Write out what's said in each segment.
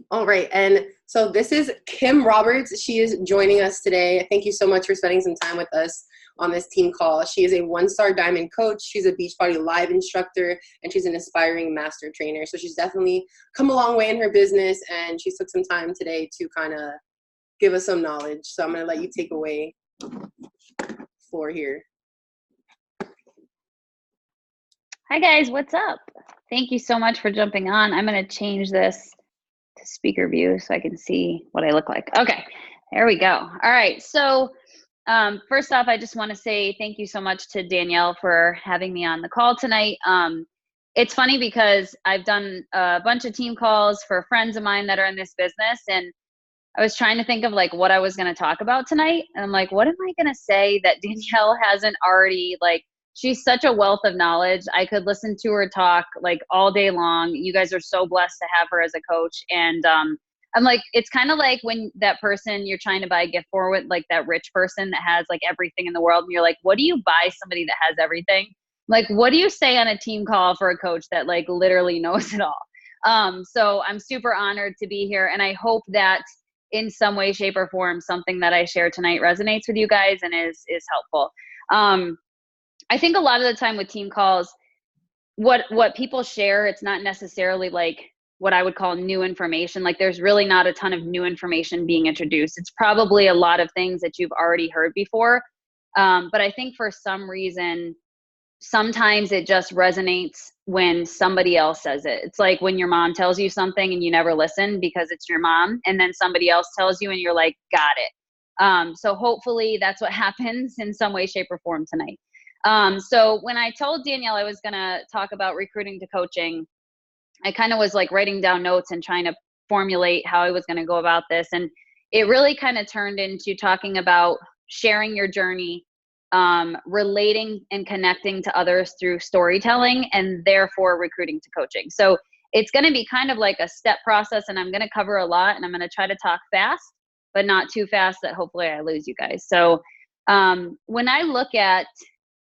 All right. And so this is Kim Roberts. She is joining us today. Thank you so much for spending some time with us on this team call. She is a one-star diamond coach. She's a Beachbody Live instructor, and she's an aspiring master trainer. So she's definitely come a long way in her business, and she took some time today to kind of give us some knowledge. So I'm going to let you take away the floor here. Hi guys, what's up? Thank you so much for jumping on. I'm going to change this to speaker view so I can see what I look like. Okay, there we go. All right, so first off, I just want to say thank you so much to Danielle for having me on the call tonight. It's funny because I've done a bunch of team calls for friends of mine that are in this business, and I was trying to think of like what I was going to talk about tonight. And I'm like, what am I going to say that Danielle hasn't already, like, she's such a wealth of knowledge. I could listen to her talk like all day long. You guys are so blessed to have her as a coach. And I'm like, it's kind of like when that person you're trying to buy a gift for, with like that rich person that has like everything in the world. And you're like, what do you buy somebody that has everything? Like, what do you say on a team call for a coach that like literally knows it all? So I'm super honored to be here. And I hope that in some way, shape, or form, something that I share tonight resonates with you guys and is helpful. I think a lot of the time with team calls, what people share, it's not necessarily like what I would call new information. Like there's really not a ton of new information being introduced. It's probably a lot of things that you've already heard before. But I think for some reason, sometimes it just resonates when somebody else says it. It's like when your mom tells you something and you never listen because it's your mom, and then somebody else tells you and you're like, got it. So hopefully that's what happens in some way, shape, or form tonight. So when I told Danielle I was going to talk about recruiting to coaching, I kind of was like writing down notes and trying to formulate how I was going to go about this. And it really kind of turned into talking about sharing your journey, relating and connecting to others through storytelling, and therefore recruiting to coaching. So it's going to be kind of like a step process, and I'm going to cover a lot, and I'm going to try to talk fast, but not too fast that hopefully I lose you guys. So when I look at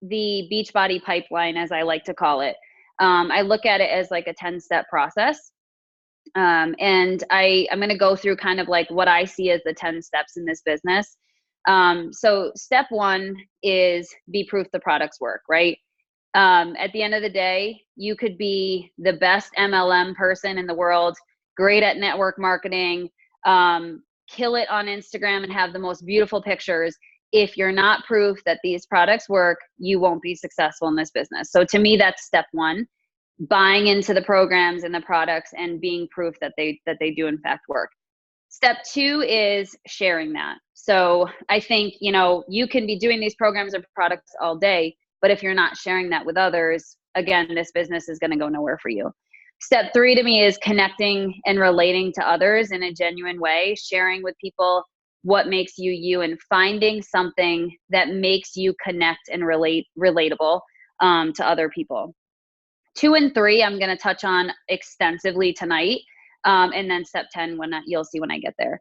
the Beachbody pipeline, as I like to call it, I look at it as like a 10-step process. And I'm going to go through kind of like what I see as the 10 steps in this business. So step one is be proof the products work, right? At the end of the day, you could be the best MLM person in the world, great at network marketing, kill it on Instagram and have the most beautiful pictures. If you're not proof that these products work, you won't be successful in this business. So to me, that's step one, buying into the programs and the products and being proof that they do in fact work. Step two is sharing that. So I think, you can be doing these programs or products all day, but if you're not sharing that with others, again, this business is going to go nowhere for you. Step three to me is connecting and relating to others in a genuine way, sharing with people what makes you you, and finding something that makes you connect and relatable to other people. 2 and 3, I'm going to touch on extensively tonight. And then step 10, you'll see when I get there.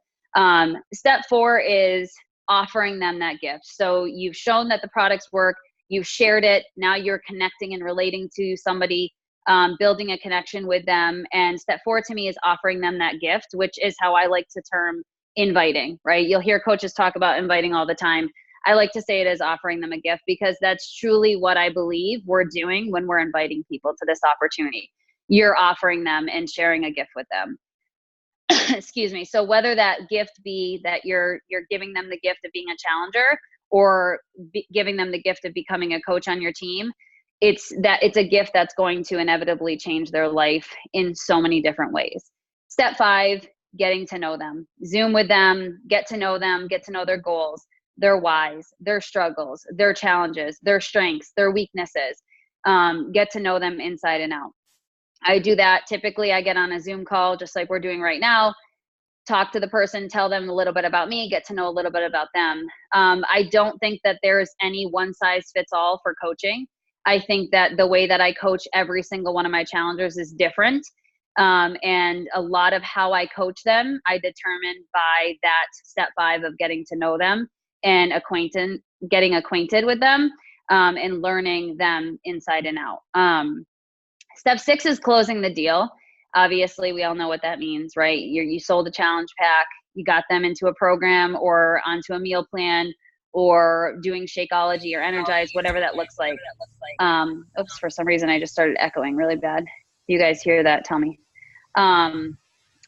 Step 4 is offering them that gift. So you've shown that the products work, you've shared it, now you're connecting and relating to somebody, building a connection with them. And step 4 to me is offering them that gift, which is how I like to term inviting, right? You'll hear coaches talk about inviting all the time. I like to say it as offering them a gift, because that's truly what I believe we're doing when we're inviting people to this opportunity. You're offering them and sharing a gift with them. Excuse me. So whether that gift be that you're giving them the gift of being a challenger, or giving them the gift of becoming a coach on your team, it's a gift that's going to inevitably change their life in so many different ways. Step 5, getting to know them. Zoom with them, get to know them, get to know their goals, their whys, their struggles, their challenges, their strengths, their weaknesses. Get to know them inside and out. I do that. Typically, I get on a Zoom call, just like we're doing right now, talk to the person, tell them a little bit about me, get to know a little bit about them. I don't think that there's any one size fits all for coaching. I think that the way that I coach every single one of my challengers is different. And a lot of how I coach them, I determine by that step 5 of getting to know them and getting acquainted with them, and learning them inside and out. Step 6 is closing the deal. Obviously, we all know what that means, right? You sold a challenge pack, you got them into a program or onto a meal plan or doing Shakeology or Energize, whatever that looks like. Oops, for some reason I just started echoing really bad. If you guys hear that, tell me. I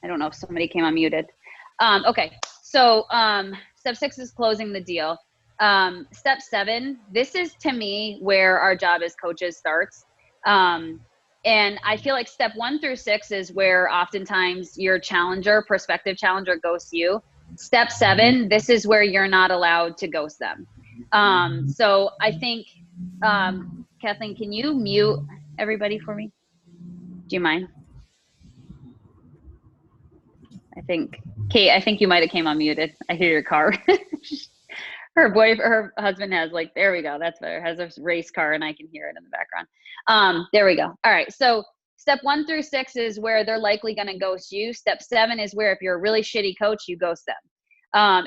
don't know if somebody came unmuted. Okay, so step 6 is closing the deal. Step 7, this is to me where our job as coaches starts. And I feel like step 1 through 6 is where oftentimes your challenger, prospective challenger, ghosts you. Step 7, this is where you're not allowed to ghost them. So I think, Kathleen, can you mute everybody for me? Do you mind? I think, Kate, I think you might have came unmuted. I hear your car. Her husband has, like, there we go. That's better. Has a race car and I can hear it in the background. There we go. All right. So step 1 through 6 is where they're likely going to ghost you. Step 7 is where if you're a really shitty coach, you ghost them.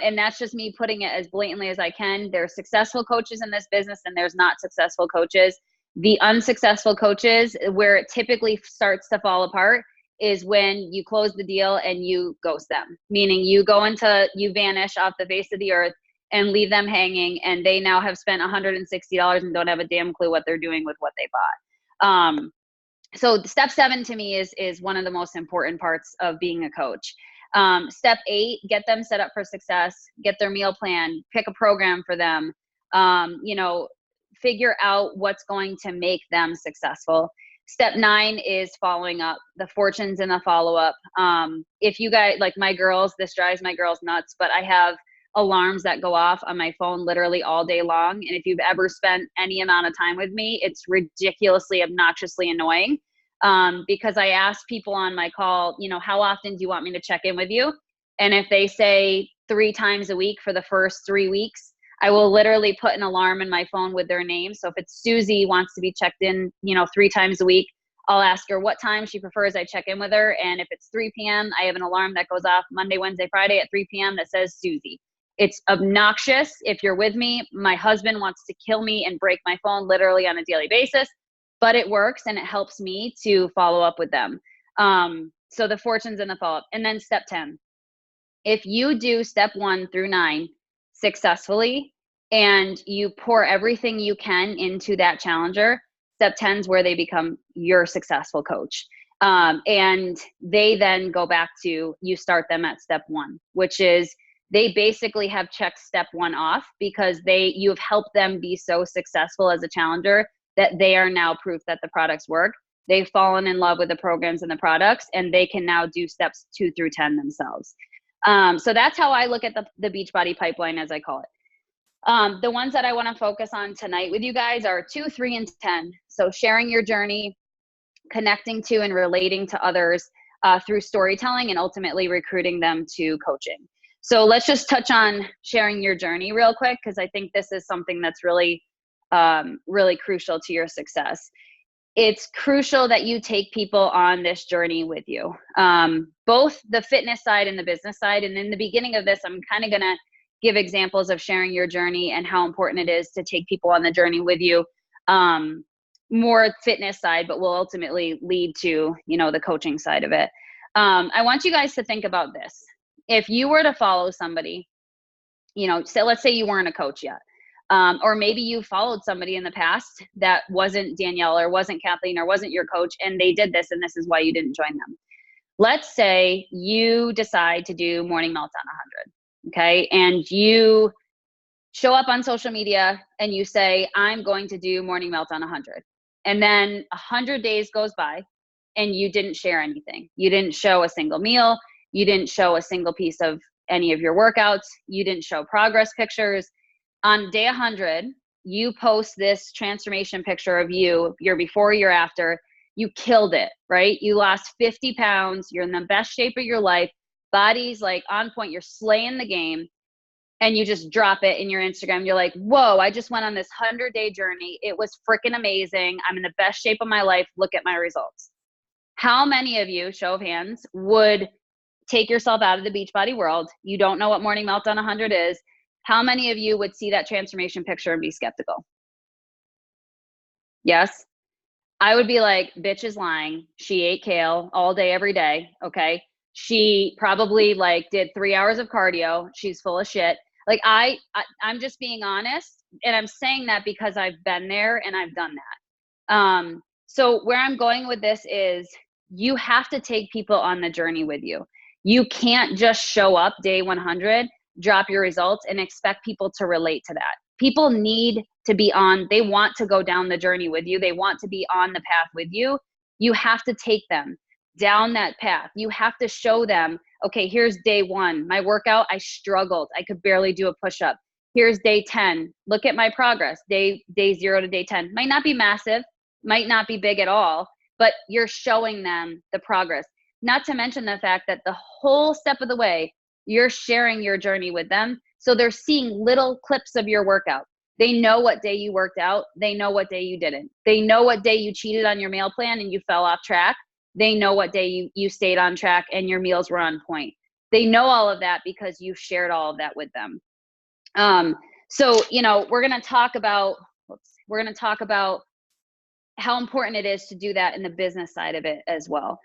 And that's just me putting it as blatantly as I can. There's successful coaches in this business and there's not successful coaches. The unsuccessful coaches, where it typically starts to fall apart, is when you close the deal and you ghost them, meaning you vanish off the face of the earth and leave them hanging, and they now have spent $160 and don't have a damn clue what they're doing with what they bought. So step 7 to me is one of the most important parts of being a coach. Step 8, get them set up for success, get their meal plan, pick a program for them, figure out what's going to make them successful. Step 9 is following up, the fortunes and the follow-up. If you guys, like my girls, this drives my girls nuts, but I have alarms that go off on my phone literally all day long. And if you've ever spent any amount of time with me, it's ridiculously, obnoxiously annoying. Because I ask people on my call, how often do you want me to check in with you? And if they say 3 times a week for the first 3 weeks, I will literally put an alarm in my phone with their name. So if it's Susie wants to be checked in, 3 times a week, I'll ask her what time she prefers I check in with her. And if it's 3 p.m., I have an alarm that goes off Monday, Wednesday, Friday at 3 p.m. that says Susie. It's obnoxious. If you're with me, my husband wants to kill me and break my phone literally on a daily basis, but it works and it helps me to follow up with them. So the fortunes and the follow-up. And then step 10, if you do step 1 through 9 successfully and you pour everything you can into that challenger, step 10 is where they become your successful coach. And they then go back to, you start them at step 1, which is they basically have checked step 1 off because you've helped them be so successful as a challenger that they are now proof that the products work. They've fallen in love with the programs and the products, and they can now do steps 2 through 10 themselves. So that's how I look at the Beachbody pipeline, as I call it. The ones that I want to focus on tonight with you guys are 2, 3, and 10. So sharing your journey, connecting to and relating to others through storytelling, and ultimately recruiting them to coaching. So let's just touch on sharing your journey real quick, because I think this is something that's really, really crucial to your success. It's crucial that you take people on this journey with you, both the fitness side and the business side. And in the beginning of this, I'm kind of going to give examples of sharing your journey and how important it is to take people on the journey with you. More fitness side, but will ultimately lead to, the coaching side of it. I want you guys to think about this. If you were to follow somebody, so let's say you weren't a coach yet. Or maybe you followed somebody in the past that wasn't Danielle or wasn't Kathleen or wasn't your coach, and they did this, and this is why you didn't join them. Let's say you decide to do Morning Meltdown 100, okay? And you show up on social media and you say, I'm going to do Morning Meltdown 100. And then 100 days goes by and you didn't share anything. You didn't show a single meal. You didn't show a single piece of any of your workouts. You didn't show progress pictures. On day 100, you post this transformation picture of you, your before, your after. You killed it, right? You lost 50 pounds. You're in the best shape of your life. Body's like on point. You're slaying the game. And you just drop it in your Instagram. You're like, whoa, I just went on this 100-day journey. It was freaking amazing. I'm in the best shape of my life. Look at my results. How many of you, show of hands, would take yourself out of the Beachbody world? You don't know what Morning Meltdown 100 is. How many of you would see that transformation picture and be skeptical? Yes? I would be like, bitch is lying. She ate kale all day, every day. Okay. She probably like did 3 hours of cardio. She's full of shit. Like I'm just being honest. And I'm saying that because I've been there and I've done that. So where I'm going with this is you have to take people on the journey with you. You can't just show up day 100, drop your results and expect people to relate to that. People need to be on, they want to go down the journey with you. They want to be on the path with you. You have to take them down that path. You have to show them, okay, here's day 1. My workout, I struggled. I could barely do a push-up. Here's day 10. Look at my progress. Day 0 to day 10. Might not be massive, might not be big at all, but you're showing them the progress. Not to mention the fact that the whole step of the way, you're sharing your journey with them. So they're seeing little clips of your workout. They know what day you worked out. They know what day you didn't. They know what day you cheated on your meal plan and you fell off track. They know what day you stayed on track and your meals were on point. They know all of that because you shared all of that with them. So, we're going to talk about how important it is to do that in the business side of it as well.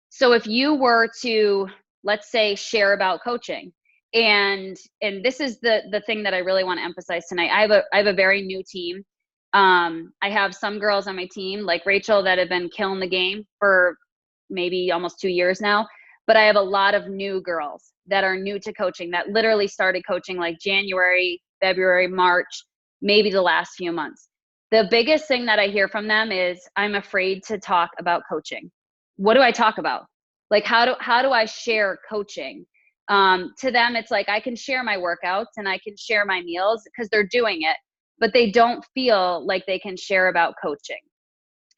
So if you were to, let's say, share about coaching, and this is the thing that I really want to emphasize tonight. I have a very new team. I have some girls on my team like Rachel that have been killing the game for maybe almost 2 years now, but I have a lot of new girls that are new to coaching that literally started coaching like January, February, March, maybe the last few months. The biggest thing that I hear from them is I'm afraid to talk about coaching. What do I talk about? Like, how do I share coaching? To them, it's like I can share my workouts and I can share my meals because they're doing it, but they don't feel like they can share about coaching.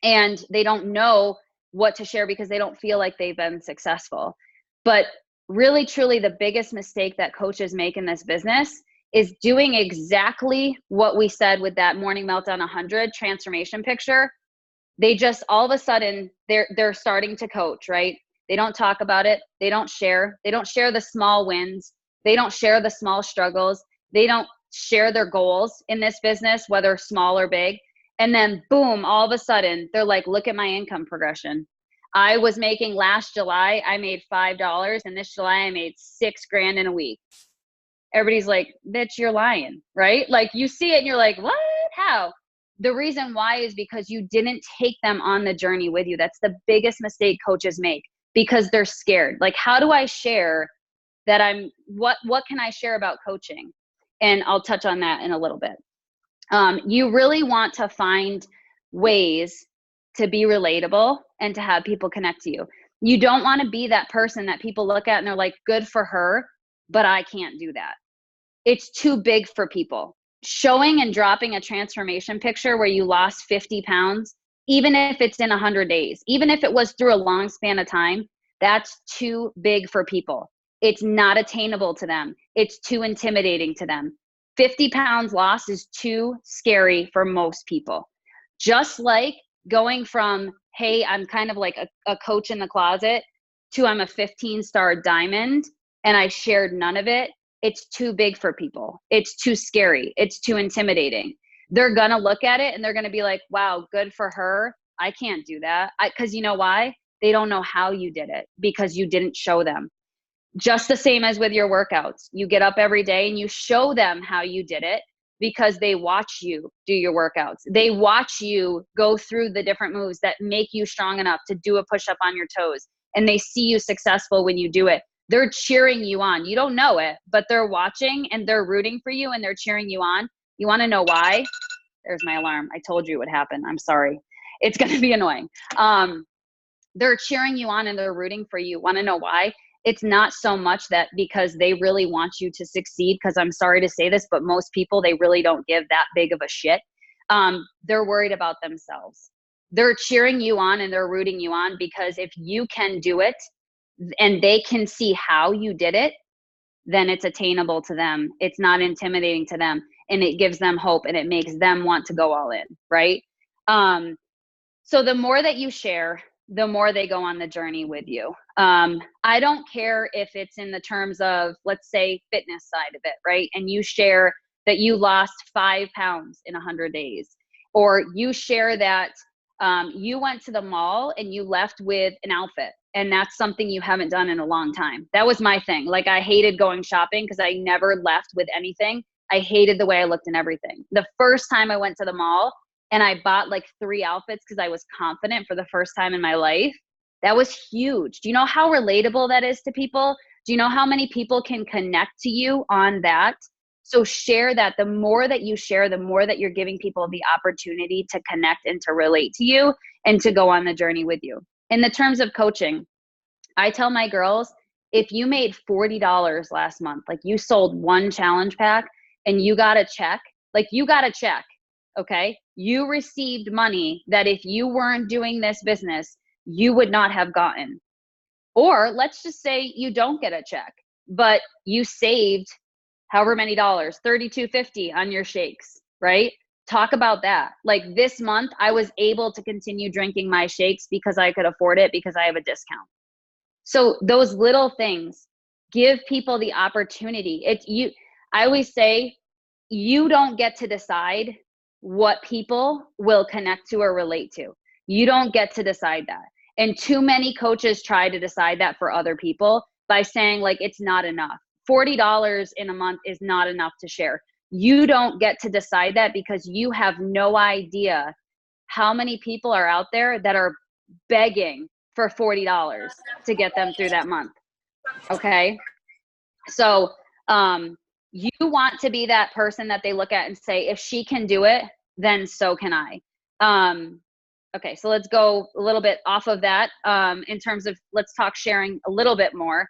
And they don't know what to share because they don't feel like they've been successful. But really, truly, the biggest mistake that coaches make in this business is doing exactly what we said with that morning meltdown 100 transformation picture. They just all of a sudden they're starting to coach, right? They don't talk about it. They don't share the small wins. They don't share the small struggles. They don't share their goals in this business, whether small or big. And then boom, all of a sudden they're like, look at my income progression. I was making last July, I made $5, and this July I made $6,000 in a week. Everybody's like, bitch, you're lying, right? Like you see it and you're like, what? How? The reason why is because you didn't take them on the journey with you. That's the biggest mistake coaches make because they're scared. Like, how do I share that what can I share about coaching? And I'll touch on that in a little bit. You really want to find ways to be relatable and to have people connect to you. You don't want to be that person that people look at and they're like, good for her, but I can't do that. It's too big for people. Showing and dropping a transformation picture where you lost 50 pounds, even if it's in 100 days, even if it was through a long span of time, that's too big for people. It's not attainable to them. It's too intimidating to them. 50 pounds lost is too scary for most people. Just like going from, hey, I'm kind of like a coach in the closet to I'm a 15-star diamond and I shared none of it. It's too big for people. It's too scary. It's too intimidating. They're going to look at it and they're going to be like, wow, good for her. I can't do that. Because you know why? They don't know how you did it because you didn't show them. Just the same as with your workouts. You get up every day and you show them how you did it because they watch you do your workouts. They watch you go through the different moves that make you strong enough to do a push-up on your toes. And they see you successful when you do it. They're cheering you on. You don't know it, but they're watching and they're rooting for you and they're cheering you on. You want to know why? There's my alarm. I told you it would happen. I'm sorry. It's going to be annoying. They're cheering you on and they're rooting for you. Want to know why? It's not so much that because they really want you to succeed, because I'm sorry to say this, but most people, they really don't give that big of a shit. They're worried about themselves. They're cheering you on and they're rooting you on because if you can do it, and they can see how you did it, then it's attainable to them. It's not intimidating to them and it gives them hope and it makes them want to go all in, right? So the more that you share, the more they go on the journey with you. I don't care if it's in the terms of, let's say, fitness side of it, right? And you share that you lost 5 pounds in 100 days, or you share that You went to the mall and you left with an outfit, and that's something you haven't done in a long time. That was my thing. Like, I hated going shopping because I never left with anything. I hated the way I looked in everything. The first time I went to the mall and I bought like 3 outfits because I was confident for the first time in my life, that was huge. Do you know how relatable that is to people? Do you know how many people can connect to you on that? So share that. The more that you share, the more that you're giving people the opportunity to connect and to relate to you and to go on the journey with you. In the terms of coaching, I tell my girls, if you made $40 last month, like you sold 1 challenge pack and you got a check, like you got a check, okay? You received money that if you weren't doing this business, you would not have gotten. Or let's just say you don't get a check, but you saved however many dollars, $32.50 on your shakes, right? Talk about that. Like, this month I was able to continue drinking my shakes because I could afford it because I have a discount. So those little things, give people the opportunity. I always say, you don't get to decide what people will connect to or relate to. You don't get to decide that. And too many coaches try to decide that for other people by saying, like, it's not enough. $40 in a month is not enough to share. You don't get to decide that because you have no idea how many people are out there that are begging for $40 to get them through that month. Okay. So, you want to be that person that they look at and say, if she can do it, then so can I. Okay. So let's go a little bit off of that. In terms of, let's talk sharing a little bit more.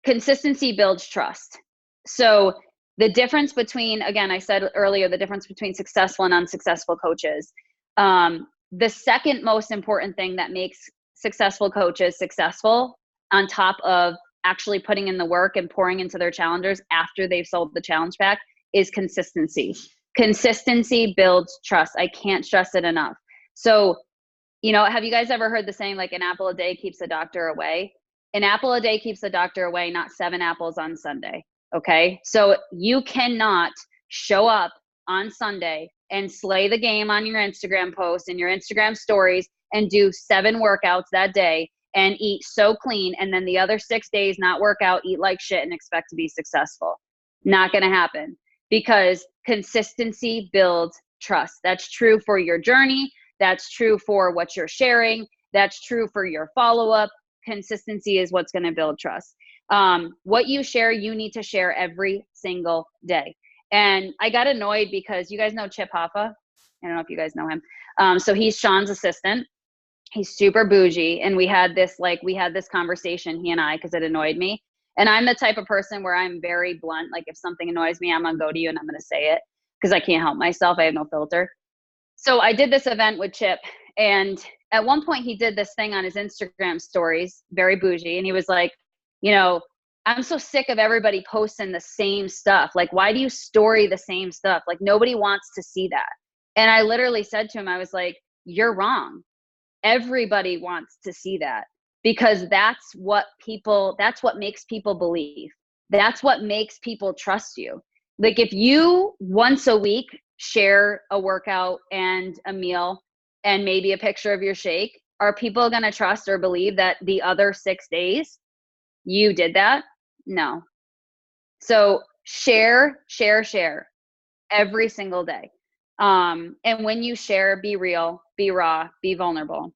Consistency builds trust. So the difference between, again, I said earlier, the difference between successful and unsuccessful coaches. The second most important thing that makes successful coaches successful, on top of actually putting in the work and pouring into their challengers after they've sold the challenge pack, is consistency. Consistency builds trust. I can't stress it enough. So, have you guys ever heard the saying, like, an apple a day keeps the doctor away? An apple a day keeps the doctor away, not 7 apples on Sunday. Okay. So you cannot show up on Sunday and slay the game on your Instagram posts and your Instagram stories and do 7 workouts that day and eat so clean, and then the other 6 days not work out, eat like shit, and expect to be successful. Not going to happen, because consistency builds trust. That's true for your journey. That's true for what you're sharing. That's true for your follow-up. Consistency is what's going to build trust. What you share, you need to share every single day. And I got annoyed because you guys know Chip Hoffa. I don't know if you guys know him. So he's Sean's assistant. He's super bougie. And we had this conversation, he and I, because it annoyed me. And I'm the type of person where I'm very blunt. Like, if something annoys me, I'm going to go to you and I'm going to say it, because I can't help myself. I have no filter. So I did this event with Chip, and at one point he did this thing on his Instagram stories, very bougie. And he was like, I'm so sick of everybody posting the same stuff. Like, why do you story the same stuff? Like, nobody wants to see that. And I literally said to him, I was like, you're wrong. Everybody wants to see that, because that's what makes people believe. That's what makes people trust you. Like, if you once a week share a workout and a meal and maybe a picture of your shake, are people going to trust or believe that the other 6 days you did that? No. So share every single day. And when you share, be real, be raw, be vulnerable.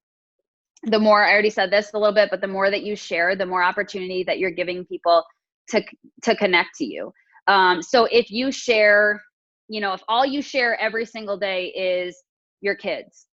The more, I already said this a little bit, but the more that you share, the more opportunity that you're giving people to connect to you. So if you share, if all you share every single day is your kids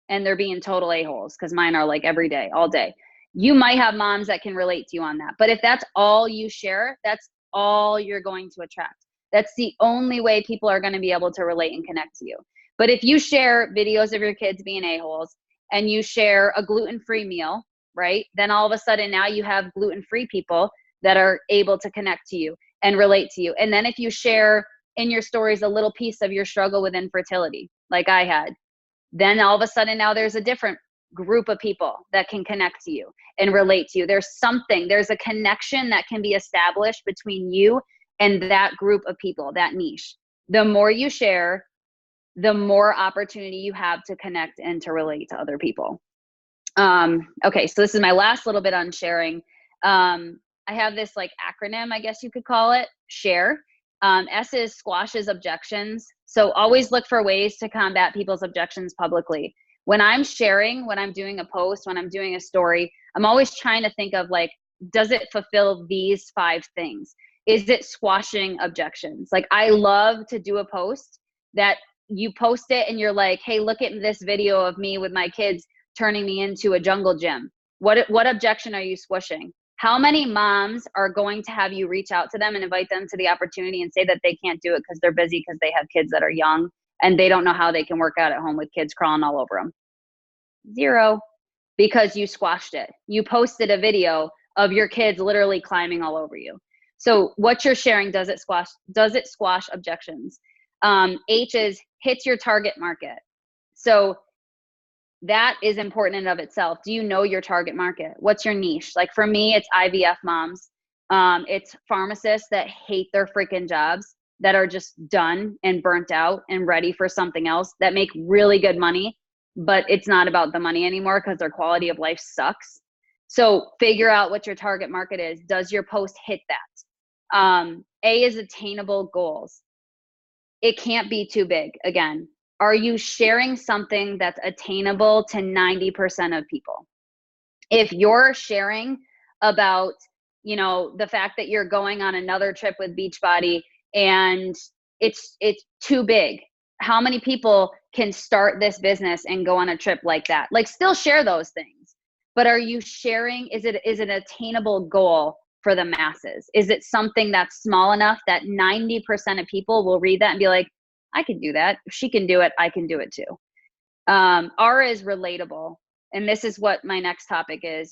and they're being total a-holes, because mine are like every day, all day, you might have moms that can relate to you on that. But if that's all you share, that's all you're going to attract. That's the only way people are going to be able to relate and connect to you. But if you share videos of your kids being a-holes and you share a gluten-free meal, right? Then all of a sudden now you have gluten-free people that are able to connect to you and relate to you. And then if you share in your stories a little piece of your struggle with infertility, like I had, then all of a sudden now there's a different group of people that can connect to you and relate to you. There's a connection that can be established between you and that group of people, that niche. The more you share, the more opportunity you have to connect and to relate to other people. Okay, so this is my last little bit on sharing. I have this like acronym, I guess you could call it, SHARE. S is squashes objections. So always look for ways to combat people's objections publicly. When I'm sharing, when I'm doing a post, when I'm doing a story, I'm always trying to think of like, does it fulfill these 5 things? Is it squashing objections? Like I love to do a post that you post it and you're like, hey, look at this video of me with my kids turning me into a jungle gym. What objection are you squishing? How many moms are going to have you reach out to them and invite them to the opportunity and say that they can't do it because they're busy because they have kids that are young and they don't know how they can work out at home with kids crawling all over them? 0, because you squashed it. You posted a video of your kids literally climbing all over you. So what you're sharing, does it squash objections? H is hits your target market. So that is important in and of itself. Do you know your target market? What's your niche? Like for me, it's IVF moms. It's pharmacists that hate their freaking jobs, that are just done and burnt out and ready for something else, that make really good money, but it's not about the money anymore because their quality of life sucks. So figure out what your target market is. Does your post hit that? A is attainable goals. It can't be too big. Again, are you sharing something that's attainable to 90% of people? If you're sharing about, the fact that you're going on another trip with Beachbody and it's too big, how many people can start this business and go on a trip like that? Like still share those things, but are you sharing, is it an attainable goal for the masses? Is it something that's small enough that 90% of people will read that and be like, I can do that. If she can do it, I can do it too. R is relatable. And this is what my next topic is,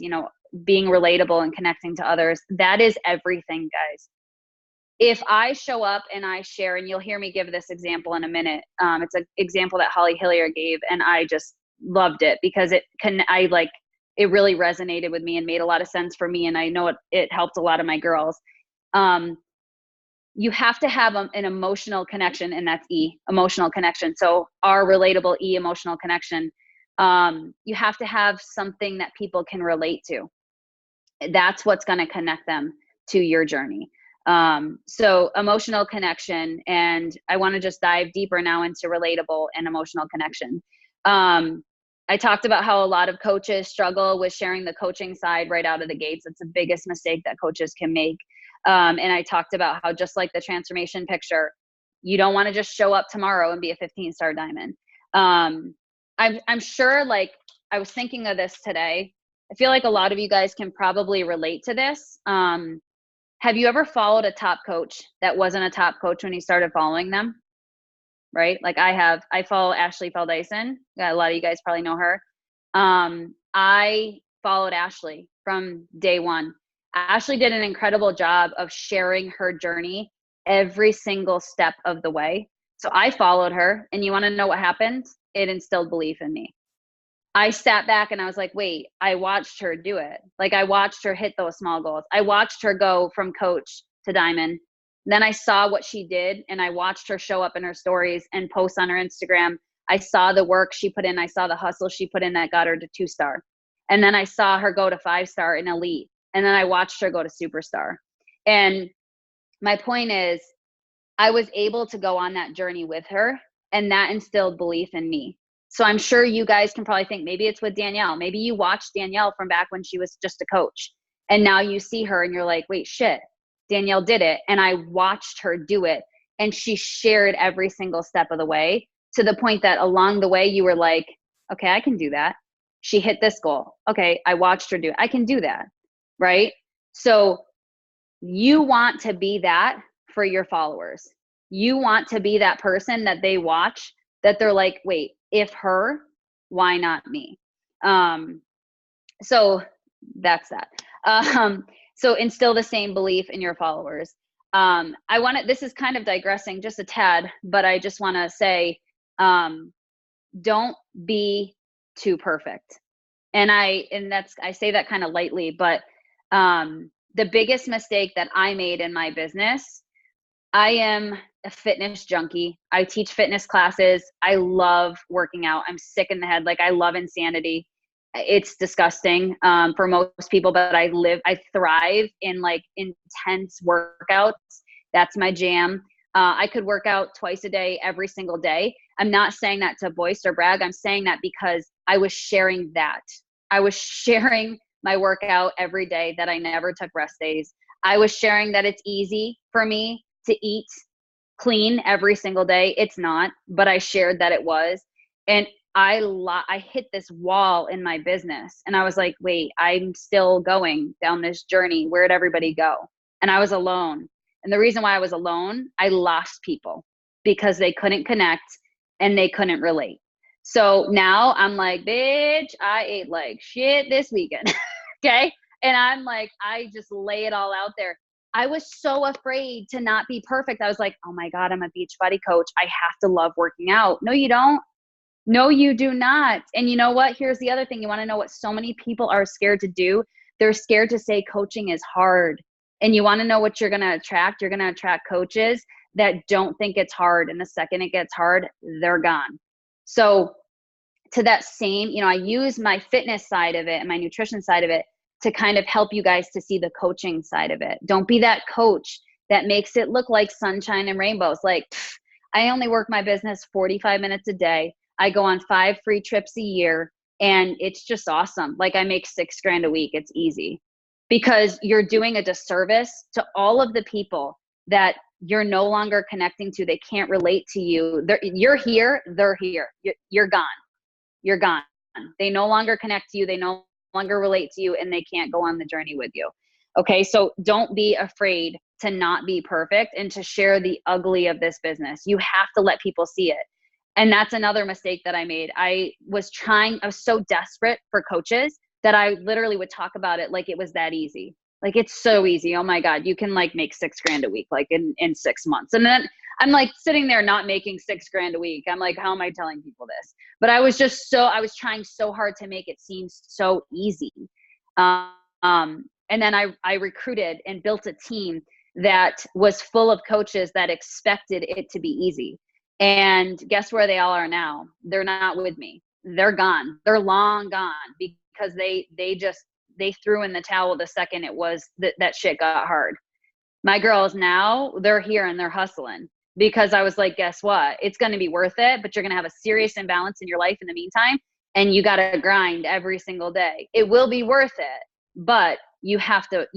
being relatable and connecting to others. That is everything, guys. If I show up and I share, and you'll hear me give this example in a minute. It's an example that Holly Hillier gave, and I just loved it because it really resonated with me and made a lot of sense for me. And I know it helped a lot of my girls. You have to have an emotional connection, and that's E, emotional connection. So R, relatable, E, emotional connection. You have to have something that people can relate to. That's what's going to connect them to your journey. So emotional connection, and I want to just dive deeper now into relatable and emotional connection. I talked about how a lot of coaches struggle with sharing the coaching side right out of the gates. It's the biggest mistake that coaches can make. And I talked about how, just like the transformation picture, you don't want to just show up tomorrow and be a 15-star diamond. I'm sure, like, I was thinking of this today. I feel like a lot of you guys can probably relate to this. Have you ever followed a top coach that wasn't a top coach when you started following them? Right? Like I have. I follow Ashley Feldison. A lot of you guys probably know her. I followed Ashley from day one. Ashley did an incredible job of sharing her journey every single step of the way. So I followed her, and you want to know what happened? It instilled belief in me. I sat back and I was like, wait, I watched her do it. Like I watched her hit those small goals. I watched her go from coach to diamond. Then I saw what she did, and I watched her show up in her stories and post on her Instagram. I saw the work she put in. I saw the hustle she put in that got her to 2-star. And then I saw her go to 5-star in elite. And then I watched her go to superstar. And my point is, I was able to go on that journey with her, and that instilled belief in me. So I'm sure you guys can probably think maybe it's with Danielle. Maybe you watched Danielle from back when she was just a coach, and now you see her and you're like, wait, shit, Danielle did it. And I watched her do it, and she shared every single step of the way, to the point that along the way you were like, okay, I can do that. She hit this goal. Okay, I watched her do it. I can do that. Right? So you want to be that for your followers. You want to be that person that they watch, that they're like, wait, if her, why not me? So that's that. So instill the same belief in your followers. This is kind of digressing just a tad, but I just want to say, don't be too perfect. And I say that kind of lightly, but the biggest mistake that I made in my business, I am a fitness junkie. I teach fitness classes. I love working out. I'm sick in the head. Like, I love insanity. It's disgusting for most people, but I thrive in like intense workouts. That's my jam. I could work out twice a day, every single day. I'm not saying that to boast or brag. I'm saying that because I was sharing that. I was sharing my workout every day, that I never took rest days. I was sharing that it's easy for me to eat clean every single day. It's not, but I shared that it was. And I hit this wall in my business, and I was like, wait, I'm still going down this journey. Where'd everybody go? And I was alone. And the reason why I was alone, I lost people because they couldn't connect and they couldn't relate. So now I'm like, bitch, I ate like shit this weekend. Okay. And I'm like, I just lay it all out there. I was so afraid to not be perfect. I was like, oh my God, I'm a Beachbody coach. I have to love working out. No, you don't. No, you do not. And you know what? Here's the other thing. You want to know what so many people are scared to do? They're scared to say coaching is hard. And you want to know what you're going to attract? You're going to attract coaches that don't think it's hard. And the second it gets hard, they're gone. So to that same, I use my fitness side of it and my nutrition side of it to kind of help you guys to see the coaching side of it. Don't be that coach that makes it look like sunshine and rainbows. Like, I only work my business 45 minutes a day. I go on 5 free trips a year, and it's just awesome. Like, I make $6,000 a week. It's easy, because you're doing a disservice to all of the people that you're no longer connecting to. They can't relate to you. You're here. They're here. You're gone. You're gone. They no longer connect to you. They no longer relate to you, and they can't go on the journey with you. Okay. So don't be afraid to not be perfect and to share the ugly of this business. You have to let people see it. And that's another mistake that I made. I was so desperate for coaches that I literally would talk about it like it was that easy. Like, it's so easy. Oh my God, you can like make $6,000 a week, like in 6 months. And then I'm like sitting there not making $6,000 a week. I'm like, how am I telling people this? But I was trying so hard to make it seem so easy. And then I recruited and built a team that was full of coaches that expected it to be easy. And guess where they all are now? They're not with me. They're gone. They're long gone, because they threw in the towel the second it was that shit got hard. My girls now, they're here and they're hustling, because I was like, guess what? It's going to be worth it, but you're going to have a serious imbalance in your life in the meantime. And you got to grind every single day. It will be worth it, but you have to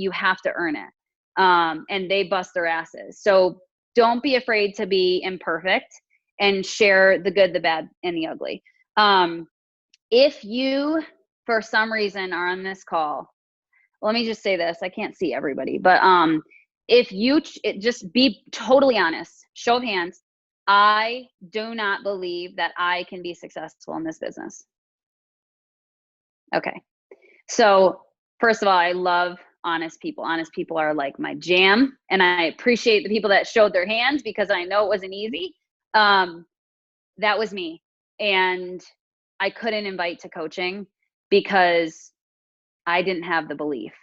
earn it. And they bust their asses. So don't be afraid to be imperfect and share the good, the bad, and the ugly. If you, for some reason, are on this call, let me just say this. I can't see everybody, but if you just be totally honest, show of hands, I do not believe that I can be successful in this business. Okay. So first of all, I love honest people. Honest people are like my jam. And I appreciate the people that showed their hands, because I know it wasn't easy. That was me. And I couldn't invite to coaching because I didn't have the belief.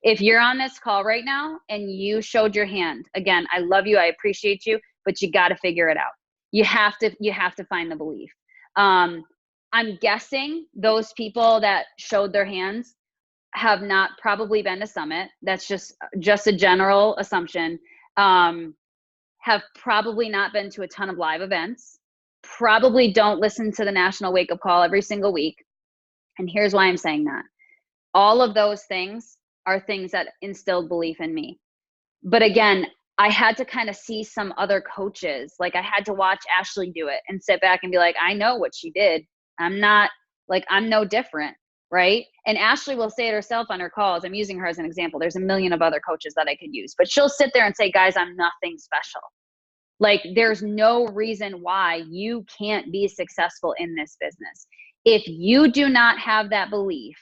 If you're on this call right now and you showed your hand, again, I love you. I appreciate you, but you got to figure it out. You have to find the belief. I'm guessing those people that showed their hands have not probably been to Summit. That's just a general assumption. Have probably not been to a ton of live events. Probably don't listen to the National Wake Up Call every single week. And here's why I'm saying that. All of those things are things that instilled belief in me. But again, I had to kind of see some other coaches. Like, I had to watch Ashley do it and sit back and be like, I know what she did. I'm no different, right? And Ashley will say it herself on her calls. I'm using her as an example. There's a million of other coaches that I could use, but she'll sit there and say, guys, I'm nothing special. Like, there's no reason why you can't be successful in this business. If you do not have that belief,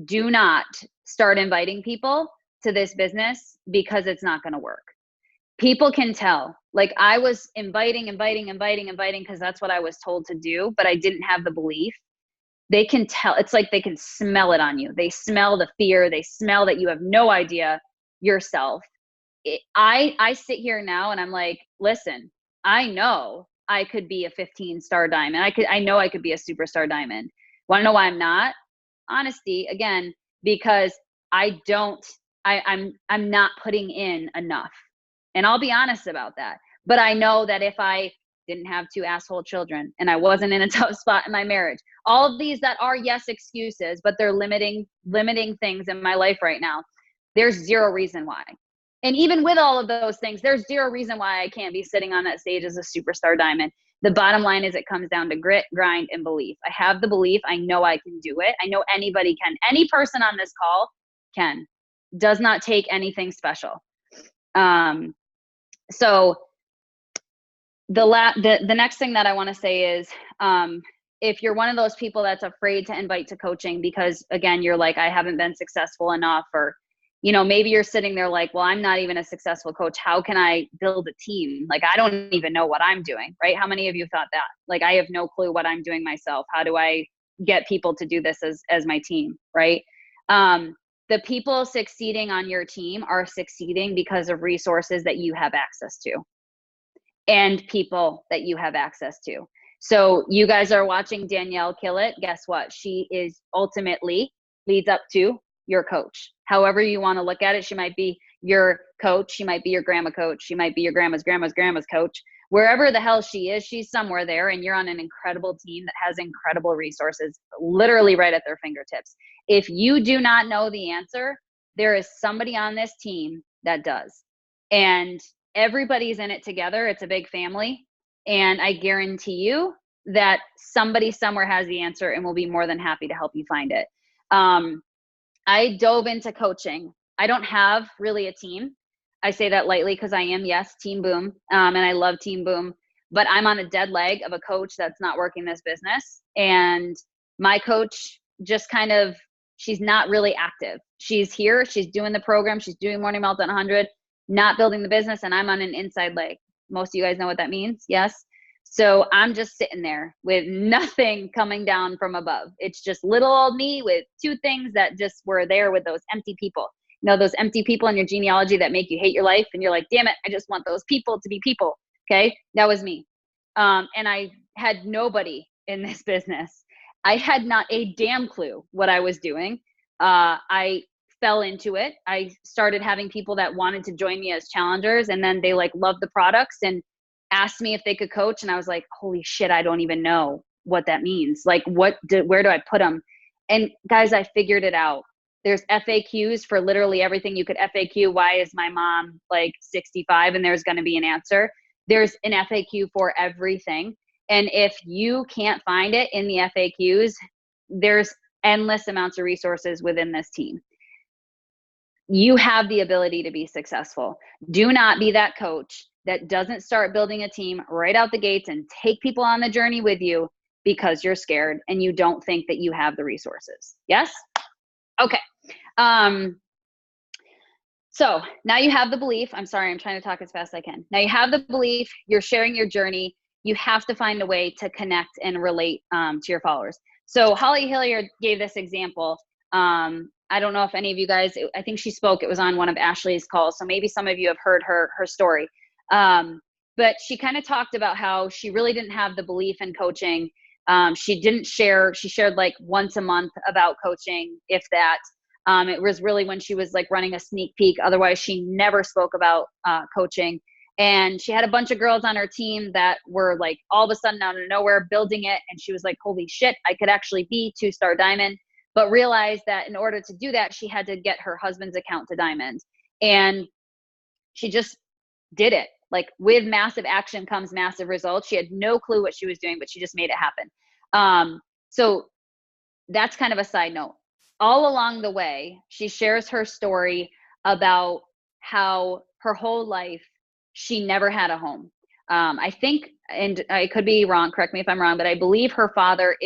do not start inviting people to this business, because it's not going to work. People can tell. Like, I was inviting because that's what I was told to do, but I didn't have the belief. They can tell. It's like they can smell it on you. They smell the fear. They smell that you have no idea yourself. I sit here now and I'm like, listen, I know I could be a 15-star diamond. I know I could be a superstar diamond. Want to know why I'm not? Honesty, again, because I'm not putting in enough. And I'll be honest about that. But I know that if I didn't have 2 asshole children and I wasn't in a tough spot in my marriage, all of these that are, yes, excuses, but they're limiting things in my life right now. There's zero reason why. And even with all of those things, there's zero reason why I can't be sitting on that stage as a superstar diamond. The bottom line is it comes down to grit, grind, and belief. I have the belief. I know I can do it. I know anybody can. Any person on this call can. Does not take anything special. So the next thing that I want to say is, if you're one of those people that's afraid to invite to coaching because, again, you're like, I haven't been successful enough, or, maybe you're sitting there like, well, I'm not even a successful coach. How can I build a team? Like, I don't even know what I'm doing, right? How many of you thought that? Like, I have no clue what I'm doing myself. How do I get people to do this as my team, right? The people succeeding on your team are succeeding because of resources that you have access to and people that you have access to. So you guys are watching Danielle kill it. Guess what? She is ultimately leads up to your coach. However you want to look at it, she might be your coach. She might be your grandma coach. She might be your grandma's coach. Wherever the hell she is, she's somewhere there, and you're on an incredible team that has incredible resources literally right at their fingertips. If you do not know the answer, there is somebody on this team that does. And everybody's in it together. It's a big family. And I guarantee you that somebody somewhere has the answer and will be more than happy to help you find it. I dove into coaching. I don't have really a team. I say that lightly because I am, yes, Team Boom. And I love Team Boom. But I'm on a dead leg of a coach that's not working this business. And my coach just she's not really active. She's here. She's doing the program. She's doing Morning Meltdown 100. Not building the business, and I'm on an inside leg. Most of you guys know what that means, yes? So I'm just sitting there with nothing coming down from above. It's just little old me with 2 things that just were there with those empty people. Those empty people in your genealogy that make you hate your life, and you're like, damn it, I just want those people to be people, okay? That was me. And I had nobody in this business. I had not a damn clue what I was doing. I fell into it. I started having people that wanted to join me as challengers, and then they loved the products and asked me if they could coach. And I was like, holy shit, I don't even know what that means. Where do I put them? And guys, I figured it out. There's FAQs for literally everything. You could FAQ, why is my mom 65? And there's going to be an answer. There's an FAQ for everything. And if you can't find it in the FAQs, there's endless amounts of resources within this team. You have the ability to be successful. Do not be that coach that doesn't start building a team right out the gates and take people on the journey with you because you're scared and you don't think that you have the resources. Yes? Okay. So now you have the belief. I'm sorry, I'm trying to talk as fast as I can. Now you have the belief, you're sharing your journey. You have to find a way to connect and relate to your followers. So Holly Hilliard gave this example. I don't know if any of you guys, I think she spoke, it was on one of Ashley's calls. So maybe some of you have heard her story. But she kind of talked about how she really didn't have the belief in coaching. She shared once a month about coaching, if that. It was really when she was running a sneak peek. Otherwise, she never spoke about coaching. And she had a bunch of girls on her team that were all of a sudden out of nowhere building it. And she was like, holy shit, I could actually be 2-star diamond. But realized that in order to do that, she had to get her husband's account to diamond. And she just did it. With massive action comes massive results. She had no clue what she was doing, but she just made it happen. So that's kind of a side note. All along the way, she shares her story about how her whole life, she never had a home. I think, and I could be wrong, correct me if I'm wrong, but I believe her father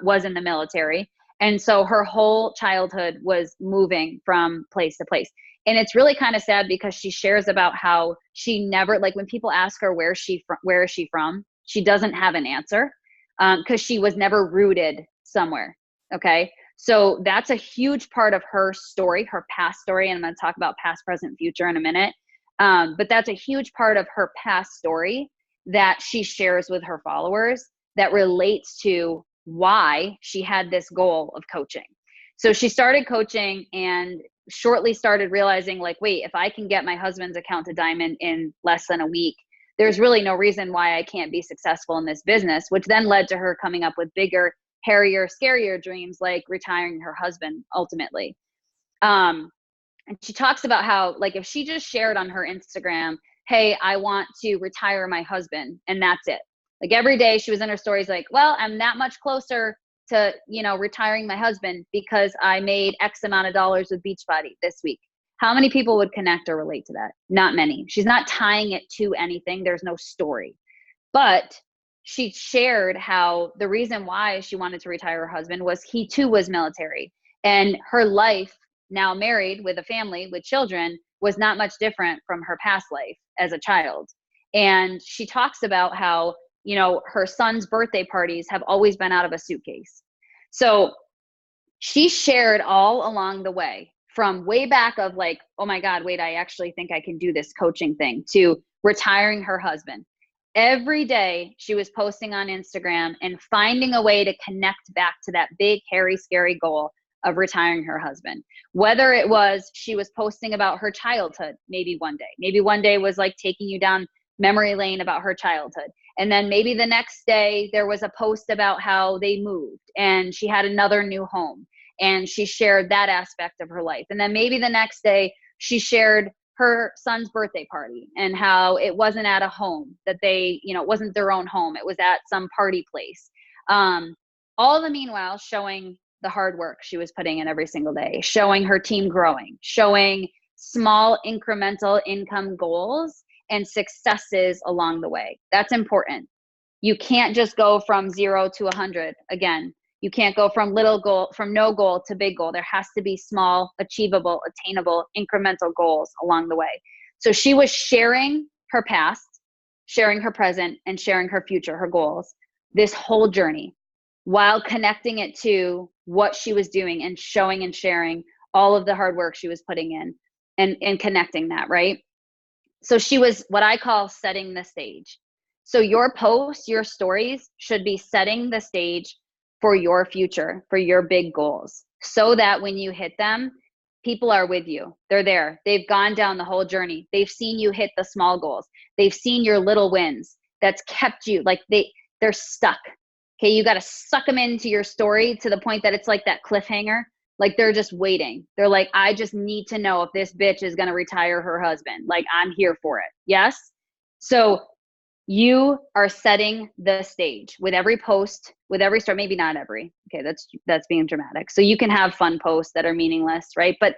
was in the military. And so her whole childhood was moving from place to place. And it's really kind of sad because she shares about how she never, when people ask her where is she from, she doesn't have an answer because she was never rooted somewhere. Okay. So that's a huge part of her story, her past story. And I'm going to talk about past, present, future in a minute. But that's a huge part of her past story that she shares with her followers that relates to why she had this goal of coaching. So she started coaching and shortly started realizing, like, wait, if I can get my husband's account to diamond in less than a week, there's really no reason why I can't be successful in this business, which then led to her coming up with bigger, hairier, scarier dreams, like retiring her husband ultimately. And she talks about how, like, if she just shared on her Instagram, hey, I want to retire my husband, and that's it. Like every day she was in her stories like, well, I'm that much closer to, retiring my husband because I made X amount of dollars with Beachbody this week. How many people would connect or relate to that? Not many. She's not tying it to anything. There's no story. But she shared how the reason why she wanted to retire her husband was he too was military. And her life, now married with a family with children, was not much different from her past life as a child. And she talks about how, her son's birthday parties have always been out of a suitcase. So she shared all along the way, from way back of like, oh my God, wait, I actually think I can do this coaching thing, to retiring her husband. Every day she was posting on Instagram and finding a way to connect back to that big, hairy, scary goal of retiring her husband. Whether it was she was posting about her childhood, maybe one day was like taking you down memory lane about her childhood. And then maybe the next day there was a post about how they moved and she had another new home and she shared that aspect of her life. And then maybe the next day she shared her son's birthday party and how it wasn't at a home that they, it wasn't their own home. It was at some party place. All the meanwhile showing the hard work she was putting in every single day, showing her team growing, showing small incremental income goals and successes along the way. That's important. You can't just go from 0 to 100. Again, you can't go from no goal to big goal. There has to be small, achievable, attainable, incremental goals along the way. So she was sharing her past, sharing her present, and sharing her future, her goals, this whole journey, while connecting it to what she was doing and showing and sharing all of the hard work she was putting in and connecting that, right? So she was what I call setting the stage. So your posts, your stories should be setting the stage for your future, for your big goals, so that when you hit them, people are with you. They're there. They've gone down the whole journey. They've seen you hit the small goals. They've seen your little wins that's kept you, like they're stuck. Okay, you got to suck them into your story to the point that it's like that cliffhanger. Like they're just waiting. They're like, I just need to know if this bitch is going to retire her husband. Like I'm here for it. Yes. So you are setting the stage with every post, with every story, maybe not every, okay, that's being dramatic. So you can have fun posts that are meaningless, right? But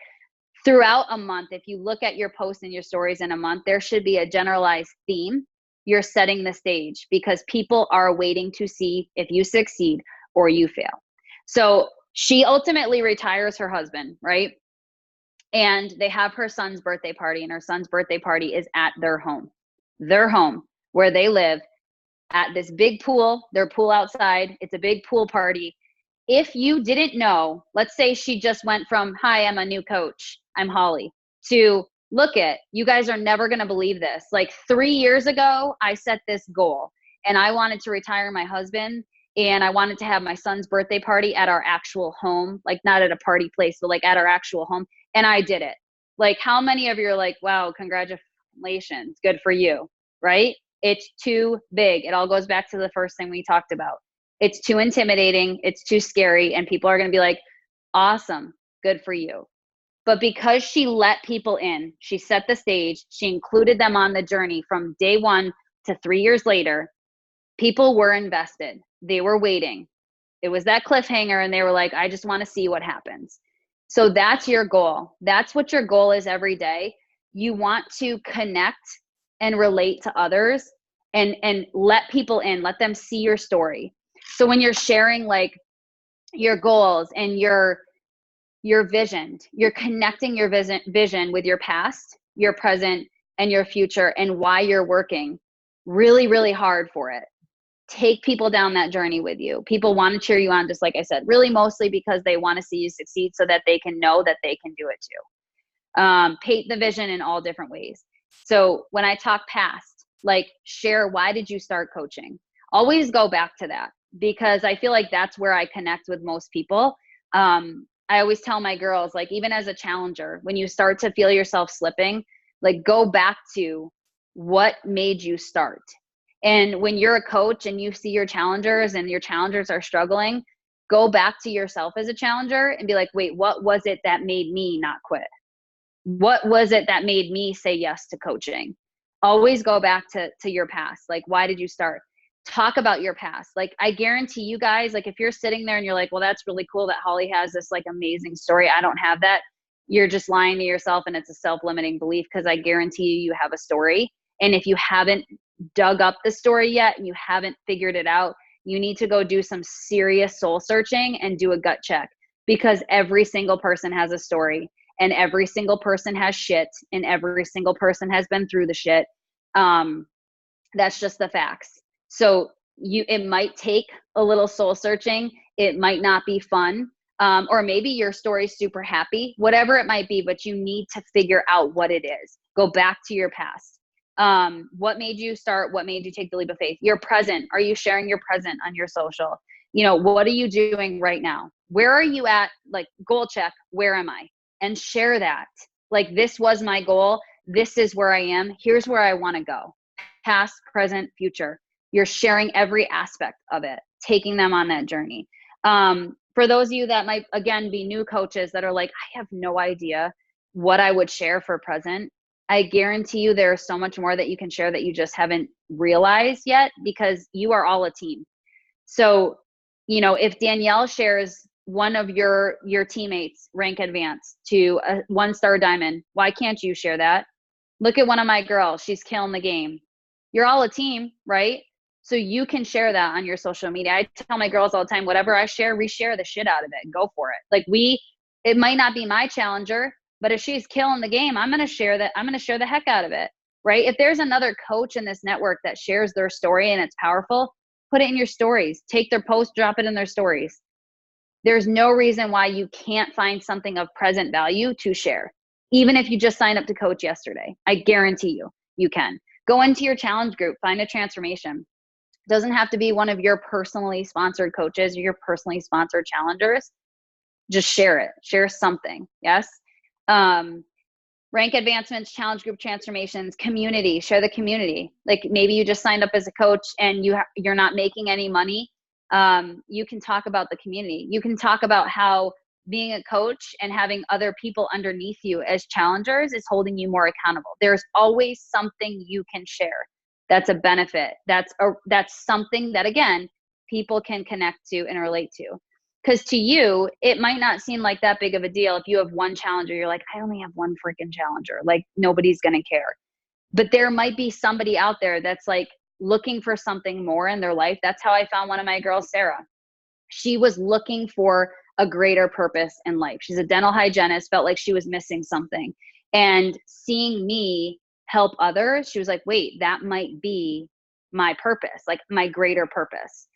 throughout a month, if you look at your posts and your stories in a month, there should be a generalized theme. You're setting the stage because people are waiting to see if you succeed or you fail. So she ultimately retires her husband, right? And they have her son's birthday party, and her son's birthday party is at their home where they live, at this big pool, their pool outside. It's a big pool party. If you didn't know, let's say she just went from, hi, I'm a new coach, I'm Holly, to look at, you guys are never going to believe this. Like 3 years ago, I set this goal and I wanted to retire my husband and I wanted to have my son's birthday party at our actual home, like not at a party place, but like at our actual home. And I did it. Like how many of you are like, wow, congratulations, good for you, right? It's too big. It all goes back to the first thing we talked about. It's too intimidating. It's too scary. And people are going to be like, awesome, good for you. But because she let people in, she set the stage, she included them on the journey from day 1 to 3 years later, people were invested. They were waiting. It was that cliffhanger and they were like, I just want to see what happens. So that's your goal. That's what your goal is every day. You want to connect and relate to others and let people in, let them see your story. So when you're sharing like your goals and your vision, you're connecting your vision with your past, your present, and your future, and why you're working really, really hard for it take people down that journey with you. People want to cheer you on, just like I said, really mostly because they want to see you succeed so that they can know that they can do it too. Paint the vision in all different ways. So when I talk past, like share, why did you start coaching? Always go back to that, because I feel like that's where I connect with most people. I always tell my girls, like, even as a challenger, when you start to feel yourself slipping, like go back to what made you start. And when you're a coach and you see your challengers and your challengers are struggling, go back to yourself as a challenger and be like, wait, what was it that made me not quit? What was it that made me say yes to coaching? Always go back to your past. Like, why did you start? Talk about your past. Like, I guarantee you guys, like if you're sitting there and you're like, well, that's really cool that Holly has this like amazing story, I don't have that. You're just lying to yourself, and it's a self-limiting belief, because I guarantee you have a story. And if you haven't dug up the story yet and you haven't figured it out, you need to go do some serious soul searching and do a gut check, because every single person has a story, and every single person has shit, and every single person has been through the shit. That's just the facts. So it might take a little soul searching. It might not be fun. Or maybe your story's super happy, whatever it might be, but you need to figure out what it is. Go back to your past. What made you start? What made you take the leap of faith? Your present. Are you sharing your present on your social? You know, what are you doing right now? Where are you at? Like, goal check. Where am I? And share that. Like, this was my goal. This is where I am. Here's where I want to go. Past, present, future. You're sharing every aspect of it, taking them on that journey. For those of you that might, again, be new coaches that are like, I have no idea what I would share for present, I guarantee you there's so much more that you can share that you just haven't realized yet, because you are all a team. So, you know, if Danielle shares one of your teammates rank advance to a 1-star diamond, why can't you share that? Look at one of my girls. She's killing the game. You're all a team, right? So you can share that on your social media. I tell my girls all the time, whatever I share, reshare the shit out of it. Go for it. Like, it might not be my challenger, but if she's killing the game, I'm going to share that. I'm going to share the heck out of it, right? If there's another coach in this network that shares their story and it's powerful, put it in your stories. Take their post, drop it in their stories. There's no reason why you can't find something of present value to share. Even if you just signed up to coach yesterday, I guarantee you can. Go into your challenge group, find a transformation. Doesn't have to be one of your personally sponsored coaches or your personally sponsored challengers. Just share it. Share something. Yes. Rank advancements, challenge group transformations, community. Share the community. Like, maybe you just signed up as a coach and you're not making any money. You can talk about the community. You can talk about how being a coach and having other people underneath you as challengers is holding you more accountable. There's always something you can share. That's a benefit. That's something that, again, people can connect to and relate to. Because to you, it might not seem like that big of a deal. If you have one challenger, you're like, I only have one freaking challenger. Like, nobody's going to care. But there might be somebody out there that's like looking for something more in their life. That's how I found one of my girls, Sarah. She was looking for a greater purpose in life. She's a dental hygienist, felt like she was missing something. And seeing me help others, she was like, wait, that might be my purpose, like my greater purpose.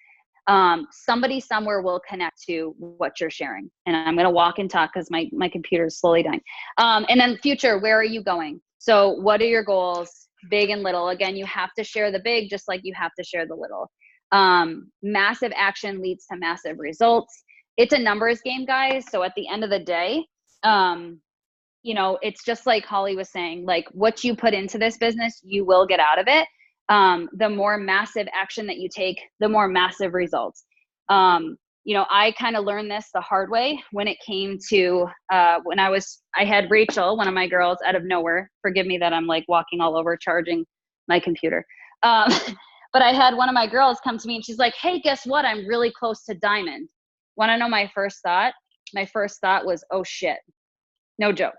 Somebody somewhere will connect to what you're sharing. And I'm going to walk and talk because my computer is slowly dying. And then future, where are you going? So what are your goals, big and little? Again, you have to share the big, just like you have to share the little. Massive action leads to massive results. It's a numbers game, guys. So at the end of the day, you know, it's just like Holly was saying, like, what you put into this business, you will get out of it. The more massive action that you take, the more massive results. You know, I kind of learned this the hard way when it came to when I had Rachel, one of my girls, out of nowhere. Forgive me that I'm like walking all over charging my computer. But I had one of my girls come to me and she's like, hey, guess what? I'm really close to diamond. Want to know my first thought? My first thought was, oh shit. No joke.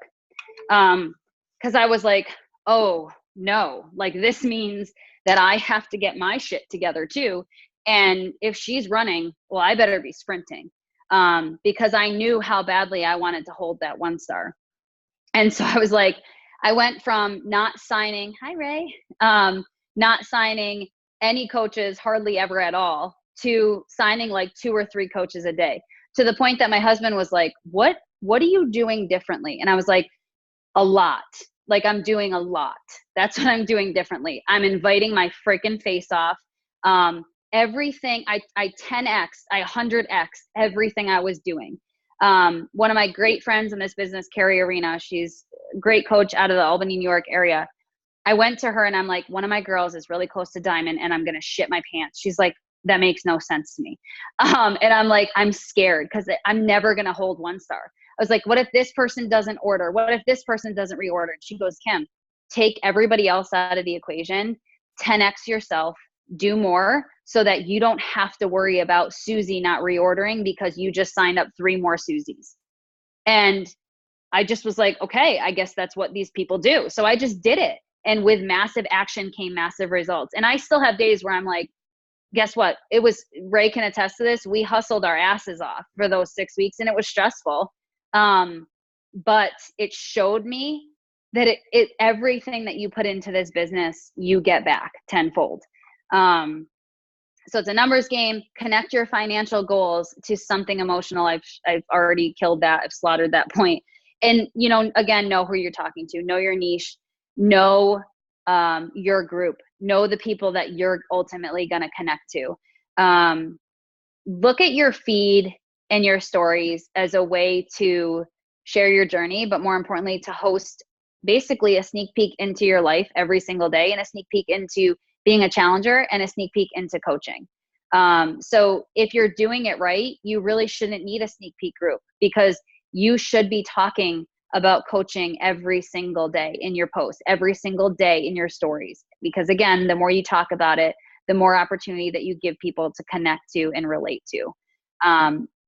Cause I was like, oh no, like this means that I have to get my shit together too. And if she's running, well, I better be sprinting. Because I knew how badly I wanted to hold that 1-star. And so I was like, I went from not signing, hi Ray, not signing any coaches hardly ever at all to signing like 2 or 3 coaches a day, to the point that my husband was like, what are you doing differently? And I was like, a lot. Like, I'm doing a lot. That's what I'm doing differently. I'm inviting my freaking face off. Everything I 10x, I 100x everything I was doing. One of my great friends in this business, Carrie Arena, she's a great coach out of the Albany, New York area. I went to her and I'm like, one of my girls is really close to Diamond and I'm going to shit my pants. She's like, that makes no sense to me. And I'm like, I'm scared because I'm never going to hold 1 star. I was like, what if this person doesn't order? What if this person doesn't reorder? And she goes, Kim, take everybody else out of the equation, 10x yourself, do more so that you don't have to worry about Susie not reordering because you just signed up 3 more Susies. And I just was like, okay, I guess that's what these people do. So I just did it. And with massive action came massive results. And I still have days where I'm like, guess what? It was, Ray can attest to this. We hustled our asses off for those 6 weeks and it was stressful. But it showed me that it everything that you put into this business, you get back tenfold. So it's a numbers game. Connect your financial goals to something emotional. I've already killed that. I've slaughtered that point. And, you know, again, know who you're talking to, know your niche, know your group, know the people that you're ultimately going to connect to. Look at your feed and your stories as a way to share your journey, but more importantly, to host basically a sneak peek into your life every single day and a sneak peek into being a challenger and a sneak peek into coaching. So if you're doing it right, you really shouldn't need a sneak peek group because you should be talking about coaching every single day in your posts, every single day in your stories. Because again, the more you talk about it, the more opportunity that you give people to connect to and relate to.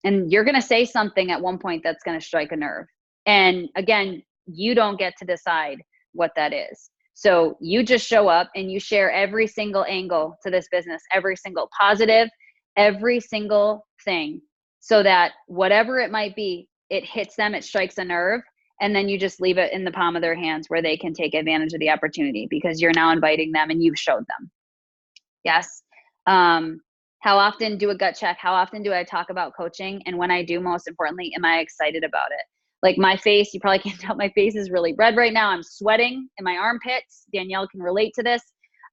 And you're going to say something at one point that's going to strike a nerve. And again, you don't get to decide what that is. So you just show up and you share every single angle to this business, every single positive, every single thing, so that whatever it might be, it hits them, it strikes a nerve, and then you just leave it in the palm of their hands where they can take advantage of the opportunity because you're now inviting them and you've showed them. Yes. How often do a gut check? How often do I talk about coaching? And when I do, most importantly, am I excited about it? Like my face, you probably can't tell, my face is really red right now. I'm sweating in my armpits. Danielle can relate to this.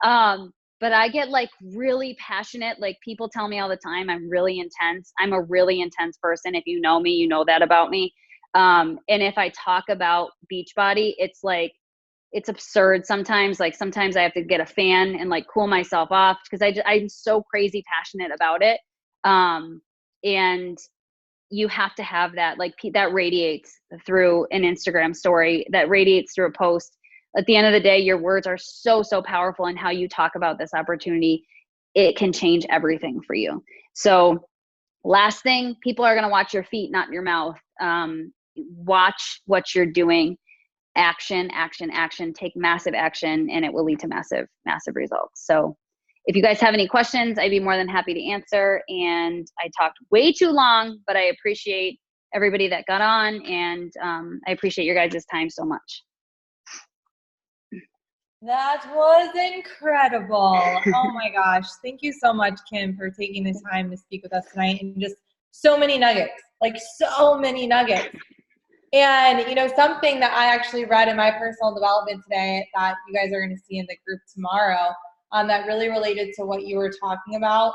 But I get like really passionate. Like people tell me all the time, I'm really intense. I'm a really intense person. If you know me, you know that about me. And if I talk about Beachbody, it's like, it's absurd sometimes. Like sometimes I have to get a fan and like cool myself off because I'm so crazy passionate about it. And you have to have that, like that radiates through an Instagram story, that radiates through a post. At the end of the day, your words are so, so powerful in how you talk about this opportunity. It can change everything for you. So last thing, people are going to watch your feet, not your mouth. Watch what you're doing. Action, action, action, take massive action, and it will lead to massive, massive results. So if you guys have any questions, I'd be more than happy to answer. And I talked way too long, but I appreciate everybody that got on, and I appreciate your guys' time so much. That was incredible. Oh my gosh. Thank you so much, Kim, for taking the time to speak with us tonight, and just so many nuggets, like so many nuggets. And, you know, something that I actually read in my personal development today that you guys are going to see in the group tomorrow, that really related to what you were talking about,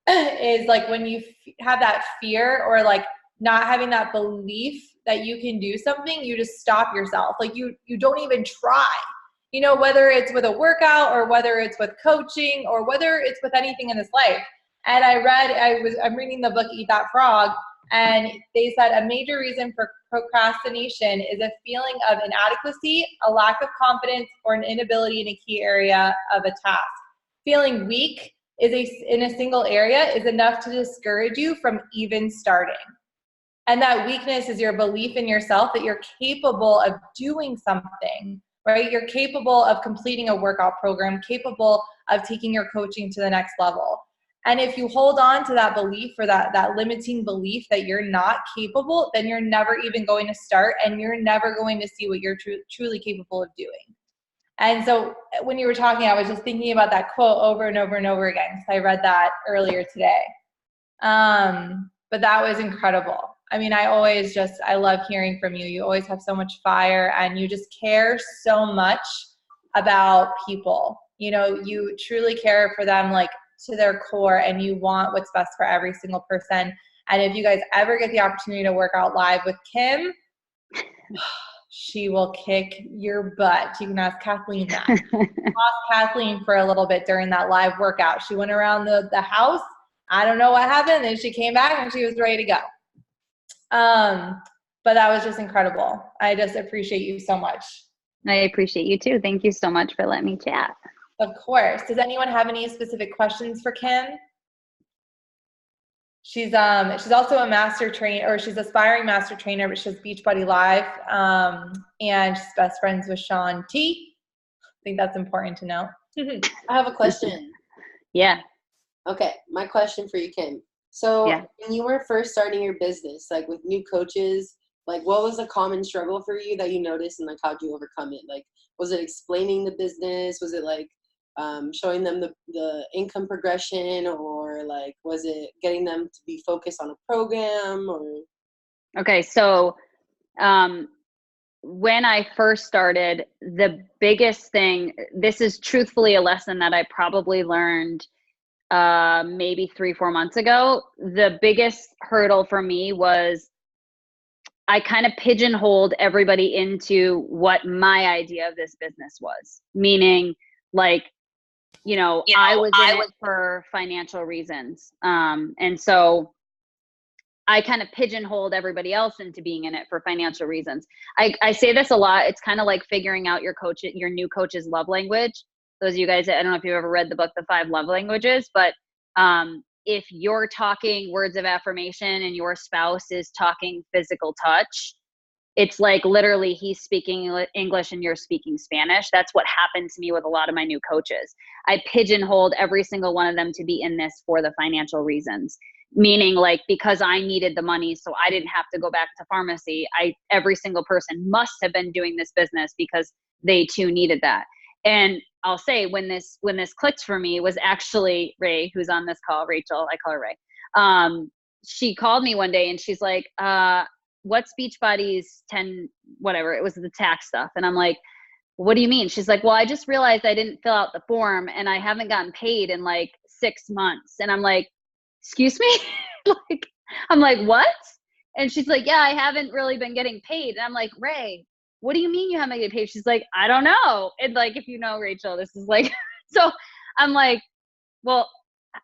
is like when you have that fear or like not having that belief that you can do something, you just stop yourself. Like you don't even try, you know, whether it's with a workout or whether it's with coaching or whether it's with anything in this life. And I'm reading the book, Eat That Frog. And they said a major reason for procrastination is a feeling of inadequacy, a lack of confidence, or an inability in a key area of a task. Feeling weak in a single area is enough to discourage you from even starting. And that weakness is your belief in yourself that you're capable of doing something, right? You're capable of completing a workout program, capable of taking your coaching to the next level. And if you hold on to that belief or that limiting belief that you're not capable, then you're never even going to start, and you're never going to see what you're truly capable of doing. And so when you were talking, I was just thinking about that quote over and over and over again, because I read that earlier today. But that was incredible. I mean, I love hearing from you. You always have so much fire, and you just care so much about people. You know, you truly care for them, like, to their core, and you want what's best for every single person. And if you guys ever get the opportunity to work out live with Kim, she will kick your butt. You can ask Kathleen that. Ask Kathleen for a little bit during that live workout. She went around the house. I don't know what happened. Then she came back and she was ready to go. But that was just incredible. I just appreciate you so much. I appreciate you too. Thank you so much for letting me chat. Of course. Does anyone have any specific questions for Kim? She's also a master trainer, or she's aspiring master trainer, but she has Beachbody Live, and she's best friends with Sean T. I think that's important to know. I have a question. Yeah. Okay, my question for you, Kim. So Yeah. when you were first starting your business, like with new coaches, like what was a common struggle for you that you noticed, and like how'd you overcome it? Like, was it explaining the business? Was it like showing them the income progression, or like was it getting them to be focused on a program? Or Okay, so when I first started, the biggest thing, this is truthfully a lesson that I probably learned maybe 3-4 months ago. The biggest hurdle for me was I kind of pigeonholed everybody into what my idea of this business was, meaning like, I was in it for financial reasons. And so I kind of pigeonholed everybody else into being in it for financial reasons. I say this a lot. It's kind of like figuring out your new coach's love language. Those of you guys, I don't know if you've ever read the book, The 5 Love Languages, but if you're talking words of affirmation and your spouse is talking physical touch, it's like literally he's speaking English and you're speaking Spanish. That's what happened to me with a lot of my new coaches. I pigeonholed every single one of them to be in this for the financial reasons, meaning like because I needed the money so I didn't have to go back to pharmacy. Every single person must have been doing this business because they too needed that. And I'll say when this clicked for me was actually Ray, who's on this call, Rachel, I call her Ray. She called me one day and she's like, what's Beachbody's 10, whatever, it was the tax stuff. And I'm like, what do you mean? She's like, well, I just realized I didn't fill out the form and I haven't gotten paid in like 6 months. And I'm like, excuse me? I'm like, what? And she's like, yeah, I haven't really been getting paid. And I'm like, Ray, what do you mean you haven't been getting paid? She's like, I don't know. And like, if you know Rachel, this is like, so I'm like, well,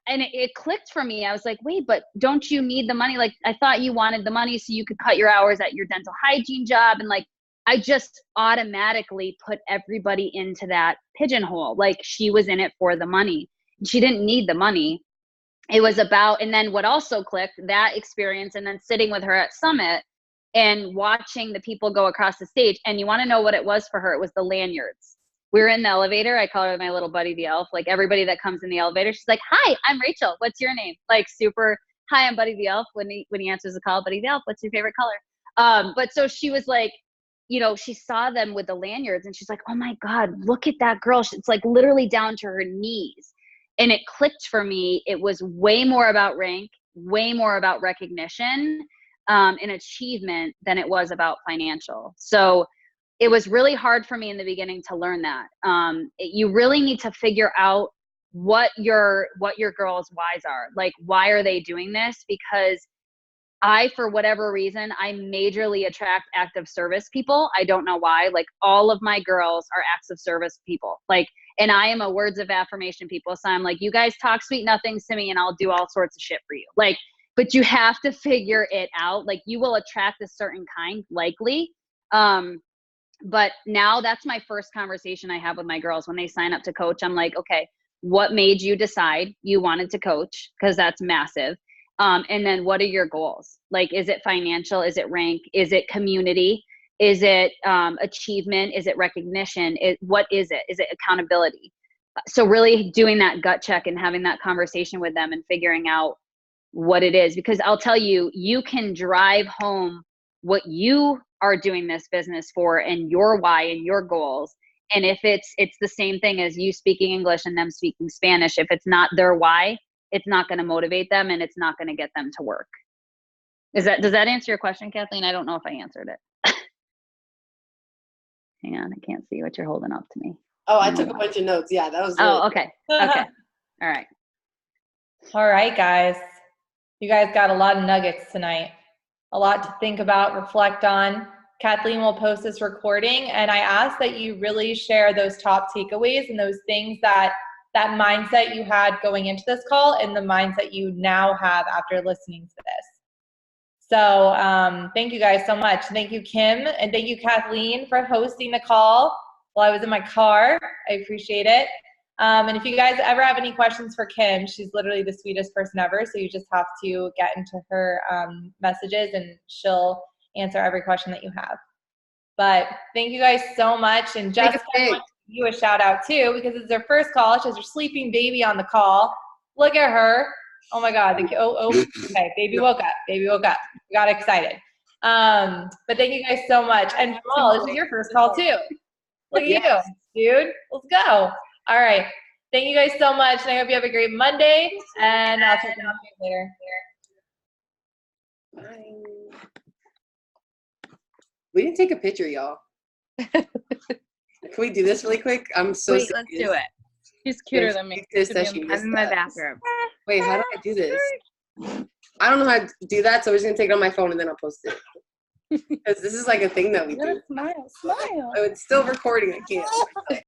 and it clicked for me. I was like, wait, but don't you need the money? Like, I thought you wanted the money so you could cut your hours at your dental hygiene job. And like, I just automatically put everybody into that pigeonhole. Like she was in it for the money. She didn't need the money. It was about, and then what also clicked, that experience, and then sitting with her at Summit and watching the people go across the stage. And you want to know what it was for her? It was the lanyards. We were in the elevator. I call her my little buddy, the elf. Like everybody that comes in the elevator, she's like, hi, I'm Rachel. What's your name? Like super, hi, I'm Buddy the elf. When he answers the call, Buddy the elf, what's your favorite color? But so she was like, she saw them with the lanyards and she's like, oh my God, look at that girl. It's like literally down to her knees. And it clicked for me. It was way more about rank, way more about recognition and achievement than it was about financial. So it was really hard for me in the beginning to learn that. You really need to figure out what your girls' whys are. Like, why are they doing this? Because for whatever reason, I majorly attract active service people. I don't know why. Like all of my girls are acts of service people. Like, and I am a words of affirmation people. So I'm like, you guys talk sweet nothings to me and I'll do all sorts of shit for you. Like, but you have to figure it out. Like you will attract a certain kind likely. But now that's my first conversation I have with my girls when they sign up to coach. I'm like, okay, what made you decide you wanted to coach? Because that's massive. And then what are your goals? Like, is it financial? Is it rank? Is it community? Is it achievement? Is it recognition? What is it? Is it accountability? So really doing that gut check and having that conversation with them and figuring out what it is. Because I'll tell you, you can drive home what you are doing this business for and your why and your goals. And if it's the same thing as you speaking English and them speaking Spanish, if it's not their why, it's not going to motivate them and it's not going to get them to work. Does that answer your question, Kathleen? I don't know if I answered it. Hang on, I can't see what you're holding up to me. Oh, I took a bunch of notes. Yeah, that was Oh, okay. Okay. All right. All right, guys. You guys got a lot of nuggets tonight. A lot to think about, reflect on. Kathleen will post this recording, and I ask that you really share those top takeaways and those things that mindset you had going into this call and the mindset you now have after listening to this. So thank you guys so much. Thank you, Kim, and thank you, Kathleen, for hosting the call while I was in my car. I appreciate it. And if you guys ever have any questions for Kim, she's literally the sweetest person ever, so you just have to get into her messages and she'll answer every question that you have. But thank you guys so much. And Jessica, I want to give you a shout out too, because it's her first call. She has her sleeping baby on the call. Look at her. Oh my God. Okay. Baby woke up. Baby woke up. We got excited. But thank you guys so much. And Jamal, this is your first call too. Look at you, dude. Let's go. All right. Thank you guys so much. And I hope you have a great Monday. And I'll check in on you later. Bye. We didn't take a picture, y'all. Can we do this really quick? I'm so Wait, serious. let's do it. She's cuter than me. I'm in my bathroom. Wait, how do I do this? I don't know how to do that, so we're just gonna take it on my phone and then I'll post it. Because this is like a thing that we do. Smile. Oh, it's still recording. I can't.